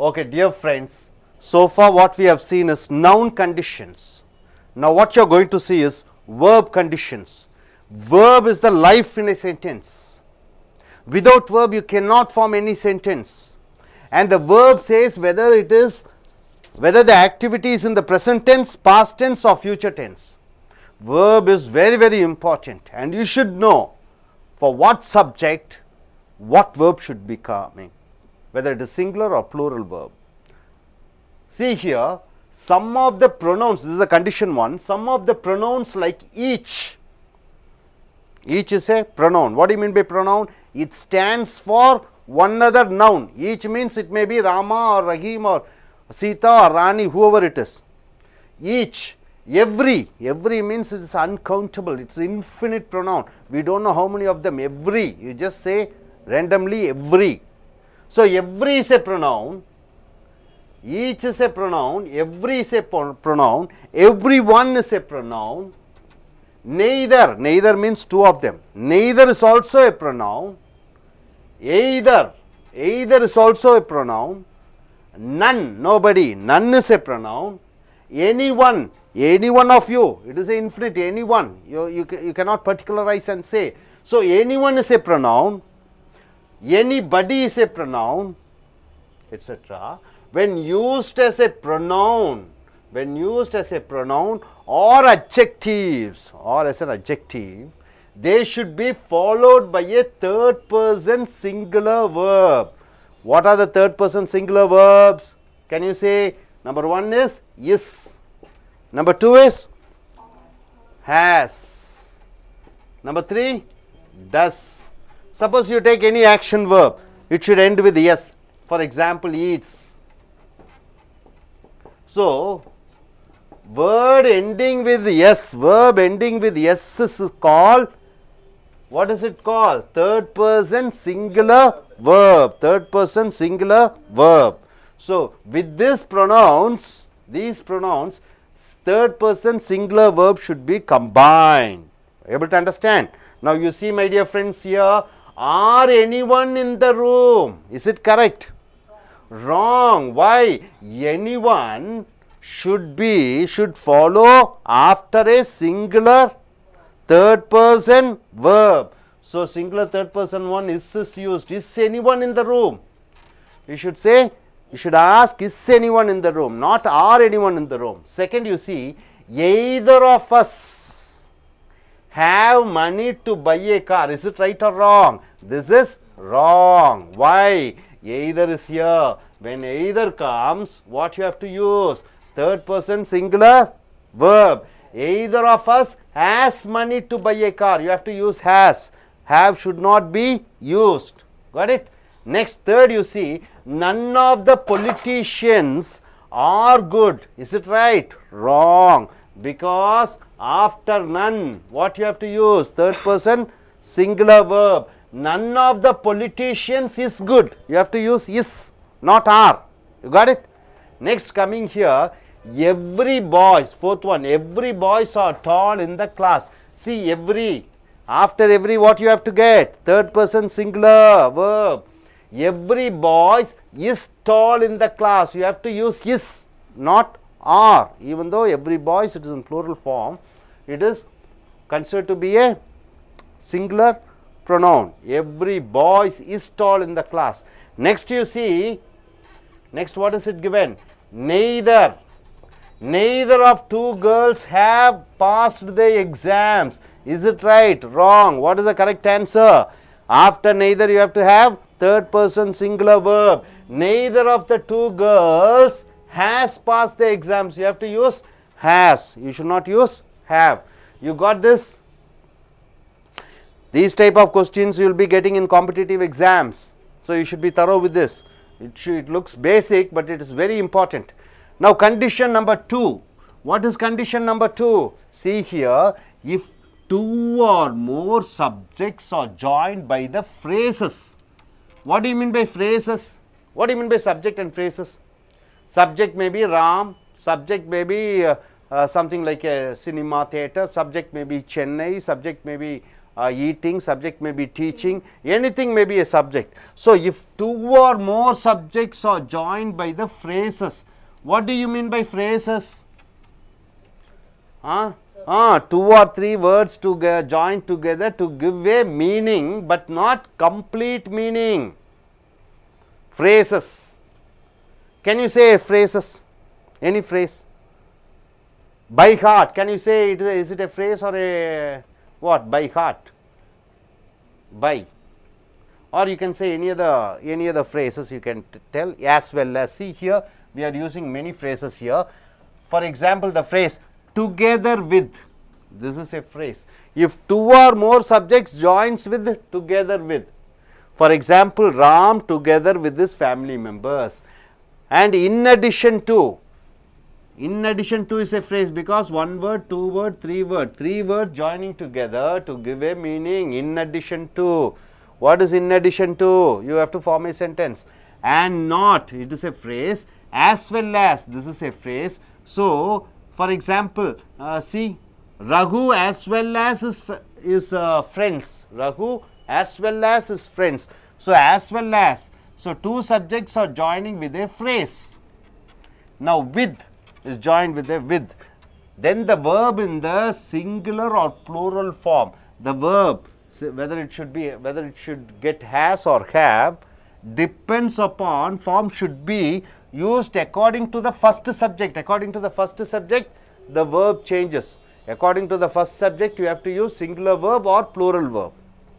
Okay, dear friends, so far what we have seen is noun conditions. Now what you are going to see is verb conditions. Verb is the life in a sentence. Without verb you cannot form any sentence, and the verb says whether the activity is in the present tense, past tense or future tense. Verb is very, very important, and you should know for what subject what verb should be coming, whether it is singular or plural verb. See here, some of the pronouns, this is a condition one, some of the pronouns like each is a pronoun. What do you mean by pronoun? It stands for one other noun. Each means it may be Rama or Rahim or Sita or Rani, whoever it is. Each, every means it is uncountable, it is infinite pronoun. We do not know how many of them. Every, you just say randomly every. So every is a pronoun, each is a pronoun, every is a pronoun, everyone is a pronoun. Neither means two of them. Neither is also a pronoun. Either is also a pronoun. None, nobody, none is a pronoun. Anyone, any one of you, it is an infinite, anyone, you cannot particularize and say. So anyone is a pronoun, anybody is a pronoun, etc. When used as a pronoun, or adjectives, or as an adjective, they should be followed by a third person singular verb. What are the third person singular verbs? Can you say? Number one is number two is has, number three does. Suppose you take any action verb, it should end with yes. For example, eats. So verb ending with yes is called, what is it called? Third person singular verb. So with these pronouns, third person singular verb should be combined. Able to understand? Now you see, my dear friends, here, are anyone in the room? Is it correct? Wrong. Why? Anyone should follow after a singular third person verb. So singular third person one is used. Is anyone in the room? You should say, you should ask, is anyone in the room, not are anyone in the room. Second, you see, either of us have money to buy a car. Is it right or wrong? This is wrong. Why? Either is here. When either comes, what you have to use? Third person singular verb. Either of us has money to buy a car. You have to use has. Have should not be used. Got it? Next, third, you see, none of the politicians are good. Is it right? Wrong. Because after none, what you have to use? Third person singular verb. None of the politicians is good. You have to use is, not are. You got it? Next, coming here, every boys, fourth one, every boys are tall in the class. See, every, after every, what you have to get? Third person singular verb. Every boys is tall in the class. You have to use is, not are. Even though every boys, it is in plural form, it is considered to be a singular pronoun. Every boys is tall in the class. Next, you see, next, what is it given? Neither of two girls have passed the exams. Is it right? Wrong. What is the correct answer? After neither, you have to have third person singular verb. Neither of the two girls has passed the exams. You have to use has. You should not use have. You got this? These type of questions you will be getting in competitive exams. So you should be thorough with this. It looks basic, but it is very important. Now condition number 2. What is condition number 2? See here, if two or more subjects are joined by the phrases. What do you mean by phrases? What do you mean by subject and phrases? Subject may be Ram, subject may be something like a cinema theatre, subject may be Chennai, subject may be eating, subject may be teaching, anything may be a subject. So, if two or more subjects are joined by the phrases, what do you mean by phrases? Two or three words to join together to give a meaning, but not complete meaning. Phrases. Can you say phrases? Any phrase? By heart. Can you say it is it a phrase or a what? By heart. By. Or you can say any other phrases you can tell as well as. See here, we are using many phrases here. For example, the phrase together with, this is a phrase. If two or more subjects joins with together with, for example, Ram together with his family members, and in addition to is a phrase, because one word, two word, three words joining together to give a meaning. In addition to, what is in addition to? You have to form a sentence. And not, it is a phrase. As well as, this is a phrase. So, for example, see, Raghu as well as his friends. Raghu as well as his friends. So, as well as. So, two subjects are joining with a phrase. Now, with is joined with a with. Then the verb in the singular or plural form. The verb, whether it should get has or have, depends upon, form should be used according to the first subject. According to the first subject, the verb changes. According to the first subject, you have to use singular verb or plural verb.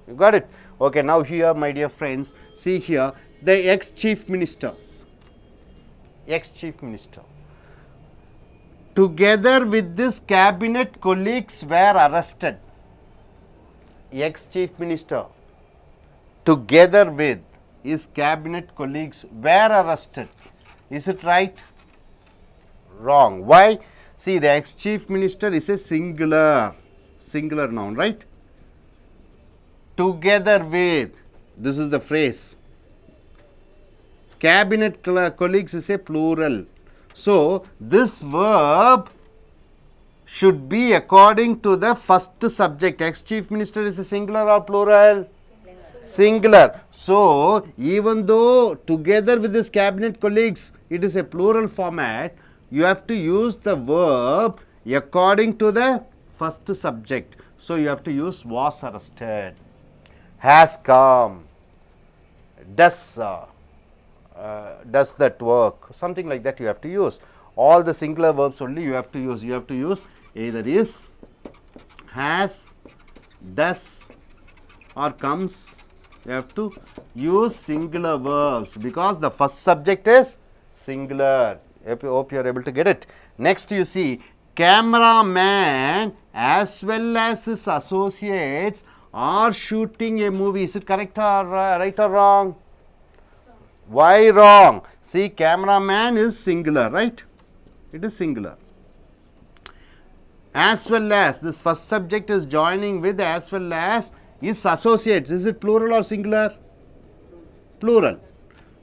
You got it? Okay, now here, my dear friends, see here, the ex-chief minister. Ex-chief minister. Together with this cabinet colleagues were arrested. Ex-chief minister. Together with his cabinet colleagues were arrested. Is it right? Wrong. Why? See, the ex-chief minister is a singular noun, right? Together with, this is the phrase. Cabinet colleagues is a plural. So, this verb should be according to the first subject. Ex-chief minister is a singular or plural? Singular. So, even though together with his cabinet colleagues, it is a plural format, you have to use the verb according to the first subject. So, you have to use was arrested, has come, does that work, something like that you have to use. All the singular verbs only you have to use. You have to use either is, has, does or comes. You have to use singular verbs because the first subject is singular. I hope you are able to get it. Next you see, cameraman as well as his associates are shooting a movie. Is it correct or right or wrong? Why wrong? See, cameraman is singular, right? It is singular. As well as, this first subject is joining with as well as his associates. Is it plural or singular? Plural.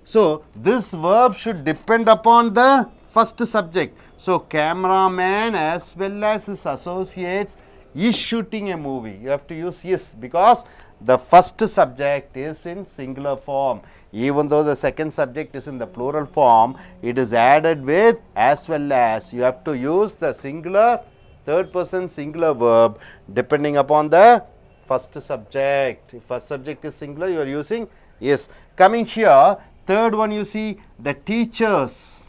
So, this verb should depend upon the first subject. So, cameraman as well as his associates is shooting a movie. You have to use is because the first subject is in singular form. Even though the second subject is in the plural form, it is added with as well as. You have to use the singular, third person singular verb depending upon the first subject. If first subject is singular, you are using is. Coming here, third one you see, the teachers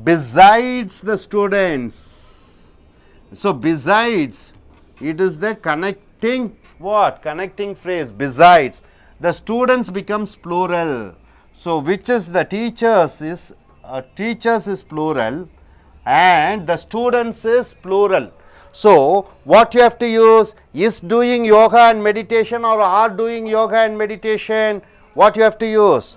besides the students. So, besides, it is the connecting what? Connecting phrase, besides. The students becomes plural. So, which is the teachers is plural and the students is plural. So, what you have to use is doing yoga and meditation or are doing yoga and meditation. What you have to use?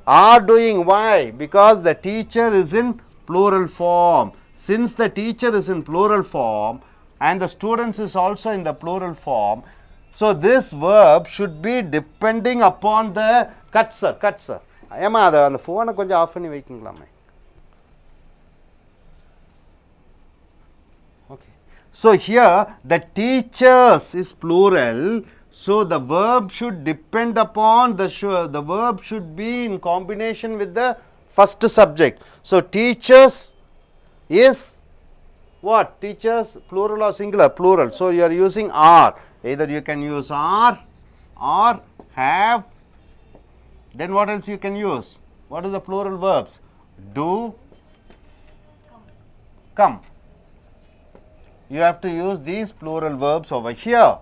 Are doing. Why? Because the teacher is in plural form. Since the teacher is in plural form and the students is also in the plural form, so this verb should be depending upon the cursor. Emma, the phone konja off panni veikingalaame. Okay. So, here the teachers is plural. So, the verb should depend upon the verb should be in combination with the first subject. So, teachers is what? Teachers plural or singular? Plural. So, you are using are. Either you can use are or have. Then what else you can use? What is the plural verbs? Do, come. You have to use these plural verbs over here.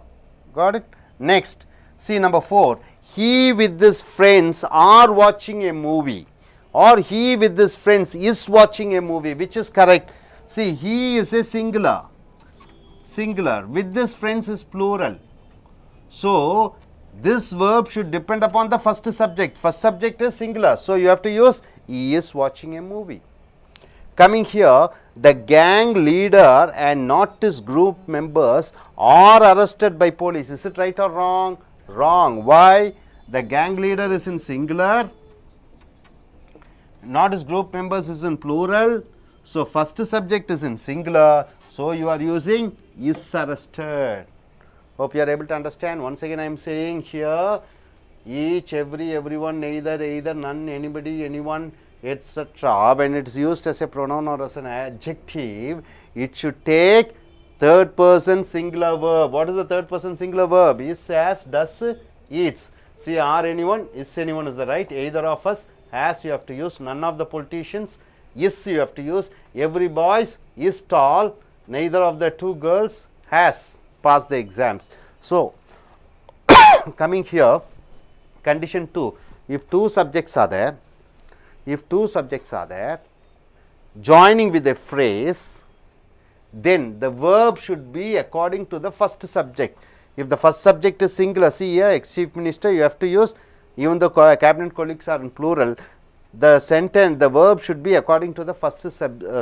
Got it? Next, see number 4. He with his friends are watching a movie, or he with his friends is watching a movie. Which is correct? See, he is a singular. Singular. With his friends is plural. So, this verb should depend upon the first subject. First subject is singular. So, you have to use he is watching a movie. Coming here, the gang leader and not his group members are arrested by police. Is it right or wrong? Wrong. Why? The gang leader is in singular, not his group members is in plural. So, first subject is in singular. So, you are using is arrested. Hope you are able to understand. Once again, I am saying here each, every, everyone, either, none, anybody, anyone, etc. When it is used as a pronoun or as an adjective, it should take third person singular verb. What is the third person singular verb? Is, has, does, eats. See, are anyone, is anyone is the right. Either of us. Has you have to use. None of the politicians. Is you have to use. Every boy is tall. Neither of the two girls has passed the exams. So, coming here, condition 2. If two subjects are there, joining with a phrase, then the verb should be according to the first subject. If the first subject is singular, see here, ex-chief minister, you have to use, even though cabinet colleagues are in plural, the sentence, the verb should be according to the first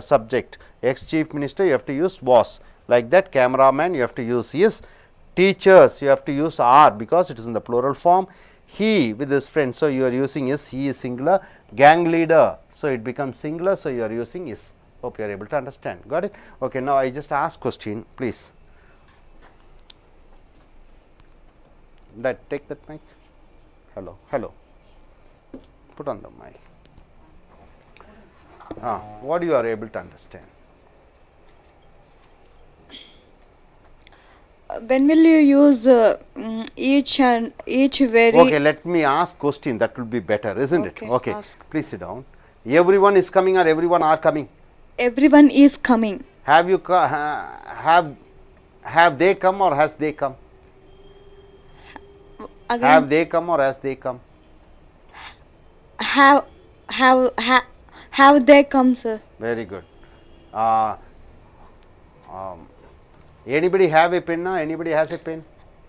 subject. Ex-chief minister, you have to use was. Like that, cameraman, you have to use is. Teachers, you have to use are because it is in the plural form. He with his friend, so you are using is, he is singular. Gang leader, so it becomes singular, so you are using is. Hope you are able to understand. Got it? Okay, now I just ask question, please. That take that mic. Hello, hello. Put on the mic. What you are able to understand? When will you use each and each very? Okay, let me ask question. That will be better, isn't it? Okay, ask. Please sit down. Everyone is coming or everyone are coming? Everyone is coming. Have you have they come or has they come? Again, have they come or has they come? Have they come, sir? Very good. Anybody have a pen now? Anybody has a pen?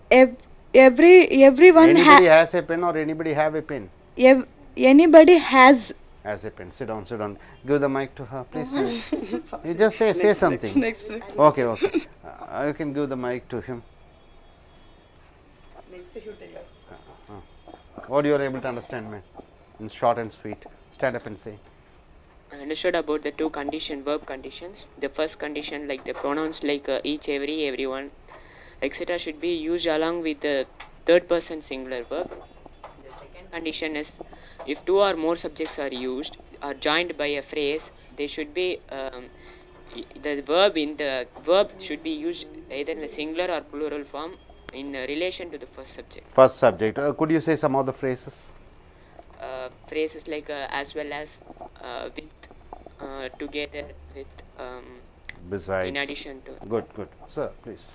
Everyone anybody has a pen or anybody have a pen? Anybody has a pen. Sit down, sit down. Give the mic to her, please. You just say something. Next. Okay, okay. You can give the mic to him. Next should tell her. What you are able to understand, man? In short and sweet. Stand up and say. I understood about the two verb conditions. The first condition, like the pronouns like each, every, everyone, etc. should be used along with the third person singular verb. The second condition is if two or more subjects are used or joined by a phrase, they should be the verb should be used either in a singular or plural form in relation to the first subject. First subject. Could you say some of the phrases? Phrases like as well as, with, together, with, besides, in addition to. Good. Sir, please.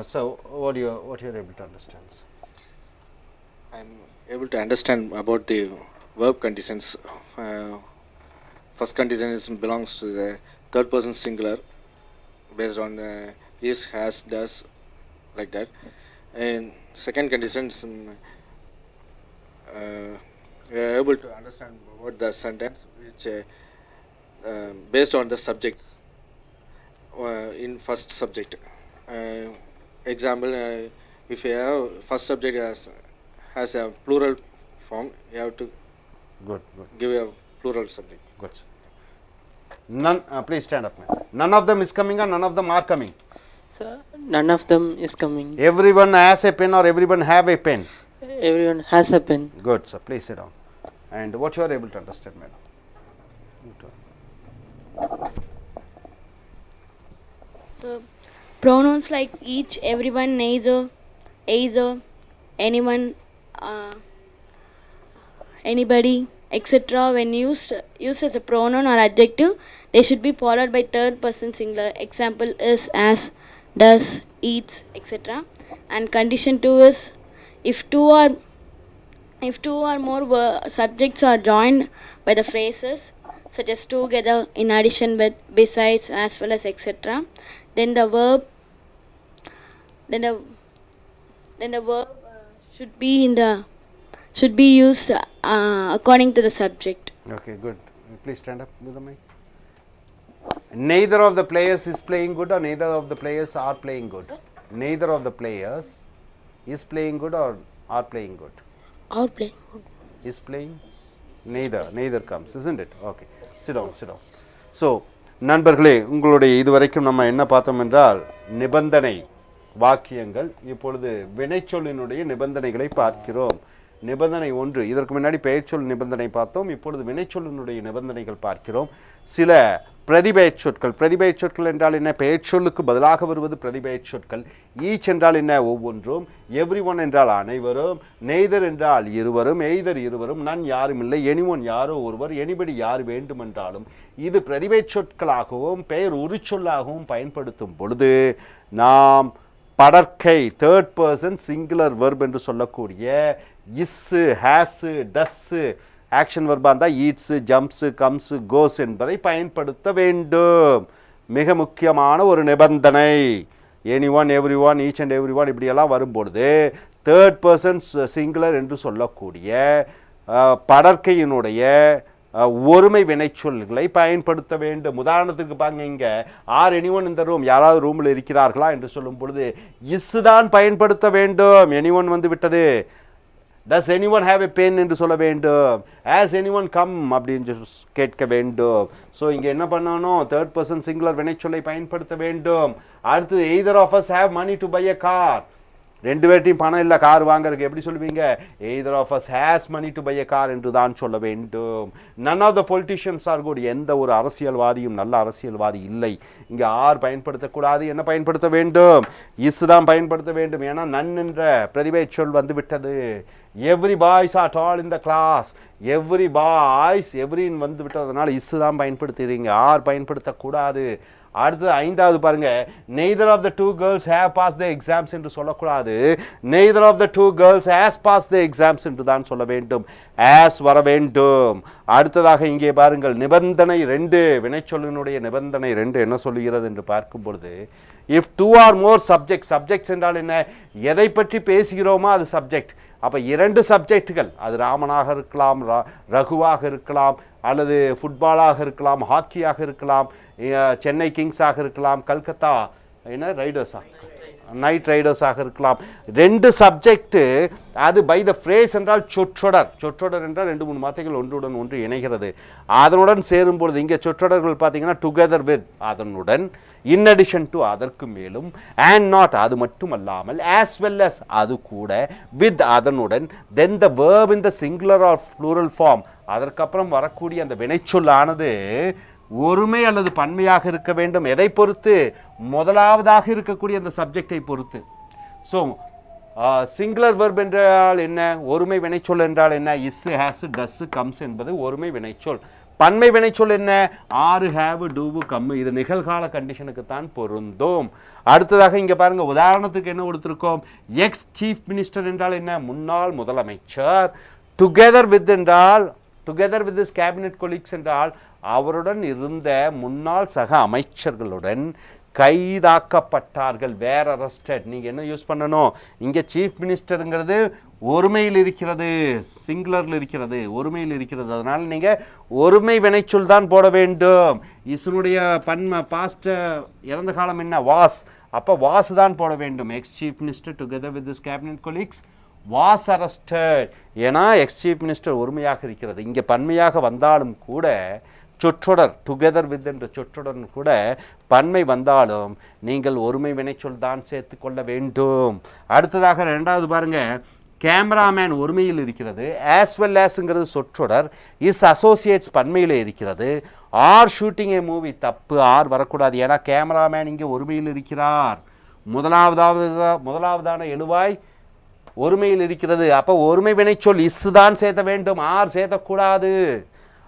So, what you are able to understand? I am able to understand about the verb conditions. First condition belongs to the third person singular based on is, has, does, like that. And second condition is we are able to understand about the sentence which based on the subject in first subject. Example, if you have first subject has a plural form, you have to good give a plural subject. Good. None, please stand up. None of them is coming or none of them are coming? Sir, none of them is coming. Everyone has a pen or everyone have a pen? Everyone has a pen. Good, sir. Please sit down. And what you are able to understand, madam? So, pronouns like each, everyone, neither, either, anyone, anybody, etc. When used as a pronoun or adjective, they should be followed by third person singular. Example is as, does, eats, etc. And condition 2 is if two or more subjects are joined by the phrases such as together, in addition with, besides, as well as, etc. Then the verb should be used according to the subject. Okay, good. Please stand up with the mic. Neither of the players is playing good or neither of the players are playing good. Neither of the players is playing good or are playing good. Are playing good. Is playing? Neither comes, isn't it? Okay. Sit down. So, நண்பர்களே, உங்களுடைய இதுவரைக்கும் நம்ம என்ன பார்த்தோம் என்றால் நிபந்தனை வாக்கியங்கள். இப்பொழுது வினைச்சொல்லினுடைய நிபந்தனைகளை பார்க்கிறோம். நிபந்தனை 1, இதற்கு முன்னாடி பெயர்ச்சொல் நிபந்தனை பார்த்தோம். இப்பொழுது வினைச்சொல்லினுடைய நிபந்தனைகள் பார்க்கிறோம். சில பிரதிபெயர் சொற்கள் என்றால் என்ன? பெயர்ச்சொல்லுக்கு பதிலாக வருவது பிரதிபெயர் சொற்கள். ஈச் என்றால் என்ன? ஒவ்வொன்றும். எவ்ரிஒன் என்றால் அனைவரும். நெய்தர் என்றால் இருவரும். எய்தர் இருவரும். நன் யாரும் இல்லை. எனிஒன் யாரோ ஒருவர். எனிபடி யார் வேண்டுமென்றாலும். இது பிரதிபெயர் சொற்களாகவும் பெயர் உரிச்சொல்லாகவும் பயன்படுத்தும் பொழுது நாம் படற்கை தேர்ட் பர்சன் சிங்குலர் வெர்ப் என்று சொல்லக்கூடிய இஸ்ஸு, ஹேஸு, டஸ்ஸு, ஆக்ஷன் வெர்பாக இருந்தால் ஈட்ஸு, ஜம்ப்ஸு, கம்ஸு, கோஸ் என்பதை பயன்படுத்த வேண்டும். மிக முக்கியமான ஒரு நிபந்தனை. Anyone, everyone, each and everyone இப்படியெல்லாம் வரும்பொழுது தேர்ட் பர்சன் சிங்குலர் என்று சொல்லக்கூடிய படற்கையினுடைய ஒருமை வினைச்சொல்களை பயன்படுத்த வேண்டும். உதாரணத்துக்கு பாருங்க, இங்கே ஆர் எனிஒன் இந்த ரூம், யாராவது ரூமில் இருக்கிறார்களா என்று சொல்லும் பொழுது இஸ்ஸு தான் பயன்படுத்த வேண்டும். எனிஒன் வந்து விட்டது. Does anyone have a pen என்று சொல்ல வேண்டும். Has anyone come அப்படின்னு கேட்க வேண்டும். ஸோ இங்கே என்ன பண்ணணும்? தேர்ட் பர்சன் சிங்குலர் வினைச்சொல்லை பயன்படுத்த வேண்டும். அடுத்தது either of us have money to buy a car. ரெண்டு பேர்ட்டையும் பணம் இல்லை கார் வாங்குறதுக்கு, எப்படி சொல்லுவீங்க? either of us has money to buy a car என்று தான் சொல்ல வேண்டும். none of the politicians are good. எந்த ஒரு அரசியல்வாதியும் நல்ல அரசியல்வாதி இல்லை. இங்கே ஆர் பயன்படுத்தக்கூடாது. என்ன பயன்படுத்த வேண்டும்? இஸ் தான் பயன்படுத்த வேண்டும். ஏன்னா நன் என்ற பிரதிபெயர் சொல் வந்து விட்டது. every boys are tall in the class. every boys, everyன்னு வந்து விட்டதுனால இஸ் தான் பயன்படுத்துறீங்க, ஆர் பயன்படுத்தக்கூடாது. அடுத்தது 5வது பாருங்க, neither of the two girls have passed the exams என்று சொல்லக்கூடாது. neither of the two girls has passed the exams என்று தான் சொல்ல வேண்டும். as வர வேண்டும். அடுத்ததாக இங்கே பாருங்கள், நிபந்தனை 2, வினைச்சொல்லினுடைய நிபந்தனை 2 என்ன சொல்லுகிறது என்று பார்க்கும் பொழுது if two or more subjects என்றால் என்ன? எதை பற்றி பேசுகிறோமோ அது சப்ஜெக்ட். அப்போ 2 சப்ஜெக்டுகள், அது ராமனாக இருக்கலாம், ரகுவாக இருக்கலாம், அல்லது ஃபுட்பாலாக இருக்கலாம், ஹாக்கியாக இருக்கலாம், சென்னை கிங்ஸாக இருக்கலாம், கல்கத்தா நைட் ரைடர்ஸாக இருக்கலாம். 2 சப்ஜெக்ட் அது பை த ஃப்ரேஸ் என்றால் சொற்றொடர் என்றால் 2-3 வார்த்தைகள் ஒன்றுடன் ஒன்று இணைகிறது. அதனுடன் சேரும்பொழுது இங்கே சொற்றொடர்கள் பார்த்தீங்கன்னா டுகெதர் வித் அதனுடன், இன் அடிஷன் டு அதற்கு மேலும், அண்ட் நாட் அது மட்டுமல்லாமல், ஆஸ் வெல் அஸ் அது கூட, வித் அதனுடன், then the verb in the singular or plural form அதற்கப்புறம் வரக்கூடிய அந்த வினைச்சொல்லானது ஒருமை அல்லது பன்மையாக இருக்க வேண்டும். எதை பொறுத்து? முதலாவதாக இருக்கக்கூடிய அந்த சப்ஜெக்டை பொறுத்து. ஸோ சிங்குலர் வெர்ப் என்றால் என்ன? ஒருமை வினைச்சொல் என்றால் என்ன? இஸ், ஹேஸ், டஸ், கம்ஸ் என்பது ஒருமை வினைச்சொல். பன்மை வினைச்சொல் என்ன? ஆறு, ஹேவ், டூவு, கம். இது நிகழ்கால கண்டிஷனுக்கு தான் பொருந்தும். அடுத்ததாக இங்கே பாருங்க, உதாரணத்துக்கு என்ன கொடுத்துருக்கோம்? எக்ஸ் சீஃப் மினிஸ்டர் என்றால் என்ன? முன்னாள் முதலமைச்சர். டுகெதர் வித் என்றால், together with this cabinet colleagues என்றால் அவருடன் இருந்த முன்னாள் சக அமைச்சர்களுடன் கைதாக்கப்பட்டார்கள். வேர் அரெஸ்டட். நீங்கள் என்ன யூஸ் பண்ணணும்? இங்கே சீஃப் மினிஸ்டருங்கிறது ஒருமையில் இருக்கிறது, சிங்குலரில் இருக்கிறது, ஒருமையில் இருக்கிறது. அதனால் நீங்கள் ஒருமை வினைச்சொல் தான் போட வேண்டும். இசனுடைய பாஸ்ட் இறந்த காலம் என்ன? வாஸ். அப்போ வாஸ் தான் போட வேண்டும். X chief minister together with this cabinet colleagues was arrested. ஏன்னா எக்ஸ் சீஃப் மினிஸ்டர் ஒருமையாக இருக்கிறது. இங்கே பன்மையாக வந்தாலும் கூட சொற்றொடர் டுகெதர் வித் என்ற சொற்றொடர் கூட பன்மை வந்தாலும் நீங்கள் ஒருமை வினைச்சொல் தான் சேர்த்து கொள்ள வேண்டும். அடுத்ததாக ரெண்டாவது பாருங்க, கேமராமேன் ஒருமையில் இருக்கிறது. ஆஸ் வெல் ஆஸ்ங்கிறது சொற்றொடர். இஸ் அசோசியேட்ஸ் பன்மையில் இருக்கிறது. ஆர் ஷூட்டிங் ஏ மூவி தப்பு, ஆர் வரக்கூடாது. ஏன்னா கேமராமேன் இங்கே ஒருமையில் இருக்கிறார். முதலாவதான எழுவாய் ஒருமையில் இருக்கிறது. அப்போ ஒருமை வினைச்சொல் இஸ் தான் சேர்த்த வேண்டும், ஆர் சேர்த்தக்கூடாது.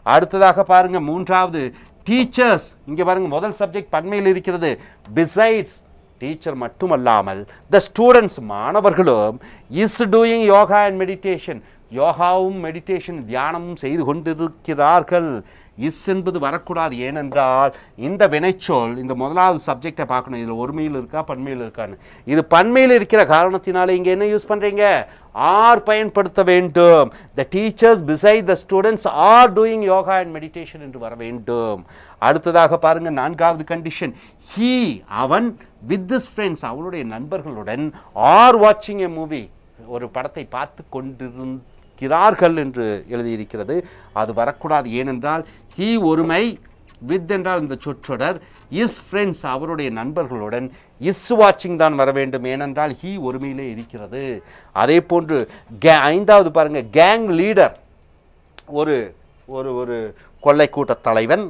அடுத்ததாக பாருங்க மூன்றாவது, டீச்சர்ஸ். இங்கே பாருங்க முதல் சப்ஜெக்ட் பன்மையில் இருக்கிறது. பிசைட்ஸ் டீச்சர் மட்டுமல்லாமல் த ஸ்டூடெண்ட்ஸ் மாணவர்களும் is doing yoga and meditation, யோகாவும் மெடிடேஷன் தியானமும் செய்து கொண்டிருக்கிறார்கள். இஸ் என்பது வரக்கூடாது. ஏனென்றால் இந்த வினைச்சொல் இந்த முதலாவது சப்ஜெக்டை பார்க்கணும், இதில் ஒருமையில் இருக்கா பன்மையில் இருக்கான்னு. இது பன்மையில் இருக்கிற காரணத்தினால இங்கே என்ன யூஸ் பண்ணுறீங்க, ஆர் பயன்படுத்த வேண்டும். The teachers beside the students are doing yoga and meditation என்று வர வேண்டும். அடுத்ததாக பாருங்க நான்காவது கண்டிஷன், ஹீ அவன் வித் திஸ் ஃப்ரெண்ட்ஸ் அவனுடைய நண்பர்களுடன் ஆர் வாட்சிங் எ மூவி ஒரு படத்தை பார்த்து கொண்டிருக்கிறார்கள் என்று எழுதியிருக்கிறது. அது வரக்கூடாது. ஏனென்றால் ஹீ ஒருமை, வித் என்றால் இந்த சொற்றொடர், இஸ் ஃப்ரெண்ட்ஸ் அவருடைய நண்பர்களுடன் இஸ் வாட்சிங் தான் வர வேண்டும். ஏனென்றால் ஹீ ஒருமையிலே இருக்கிறது. அதே போன்று ஐந்தாவது பாருங்க, கேங் லீடர் ஒரு ஒரு ஒரு கொள்ளை கூட்ட தலைவன்.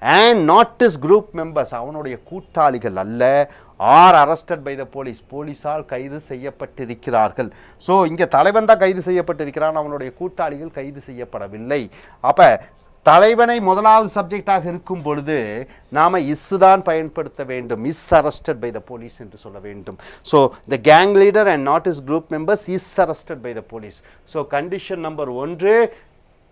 And not is group members அவனுடைய கூட்டாளிகள் அல்ல. Are arrested by the police போலீஸால் கைது செய்யப்பட்டிருக்கிறார்கள். ஸோ இங்கே தலைவன் தான் கைது செய்யப்பட்டிருக்கிறான், அவனுடைய கூட்டாளிகள் கைது செய்யப்படவில்லை. அப்போ தலைவனை முதலாவது சப்ஜெக்டாக இருக்கும் பொழுது நாம் இஸ் தான் பயன்படுத்த வேண்டும். Is arrested by the police என்று சொல்ல வேண்டும். So the gang leader and not is group members is arrested by the police. So condition number 1,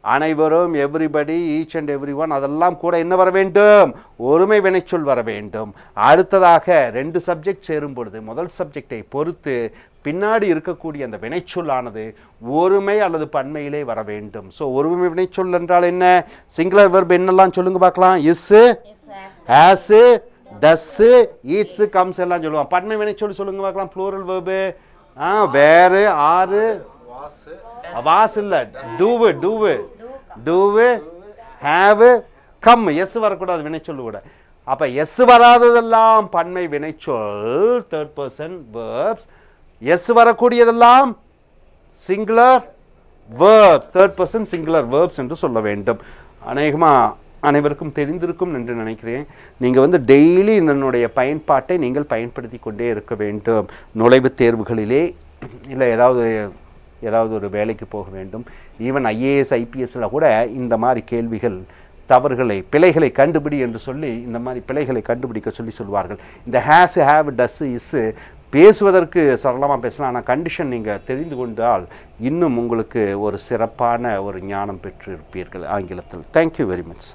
அனைவரும், everybody, each and every one, அதெல்லாம் கூட என்ன வர வேண்டும், ஒருமை வினைச்சொல் வர வேண்டும். அடுத்ததாக 2 சப்ஜெக்ட் சேரும் பொழுது முதல் சப்ஜெக்டை பொறுத்து பின்னாடி இருக்கக்கூடிய அந்த வினைச்சொல்லானது ஒருமை அல்லது பன்மையிலே வர வேண்டும். ஸோ ஒருமை வினைச்சொல் என்றால் என்ன, சிங்குலர் வெர்ப் என்னெல்லாம் சொல்லுங்க பார்க்கலாம். Is, has, does, eats, comes எல்லாம் சொல்லுவாங்க. பன்மை வினைச்சொல் சொல்லுங்க பார்க்கலாம். ப்ளூரல் வெர்பு வேறு, ஆறு, வாஸ் இல்ல, do, do, do, have, come. S வரக்கூடாது வினைச்சொல் கூட. அப்ப எஸ் வராததெல்லாம் பன்மை வினைச்சொல், தேர்ட் பர்சன் verbs. எஸ் வரக்கூடியதெல்லாம் singular verbs, third person singular verbs என்று சொல்ல வேண்டும். அனைவருக்கும் தெரிந்திருக்கும் என்று நினைக்கிறேன். நீங்கள் டெய்லி இதனுடைய பயன்பாட்டை நீங்கள் பயன்படுத்தி கொண்டே இருக்க வேண்டும். நுழைவுத் தேர்வுகளிலே இல்லை ஏதாவது ஒரு வேலைக்கு போக வேண்டும். ஈவன் ஐஏஎஸ் ஐபிஎஸ்ல கூட இந்த மாதிரி கேள்விகள், தவறுகளை, பிழைகளை கண்டுபிடி என்று சொல்லி இந்த மாதிரி பிழைகளை கண்டுபிடிக்க சொல்லுவார்கள். இந்த ஹேஸ், ஹேவ், டஸ், இஸ் பேசுவதற்கு சரளமாக பேசலாம். ஆனால் கண்டிஷன் நீங்கள் தெரிந்து கொண்டால் இன்னும் உங்களுக்கு ஒரு சிறப்பான ஒரு ஞானம் பெற்றிருப்பீர்கள் ஆங்கிலத்தில். Thank you very much.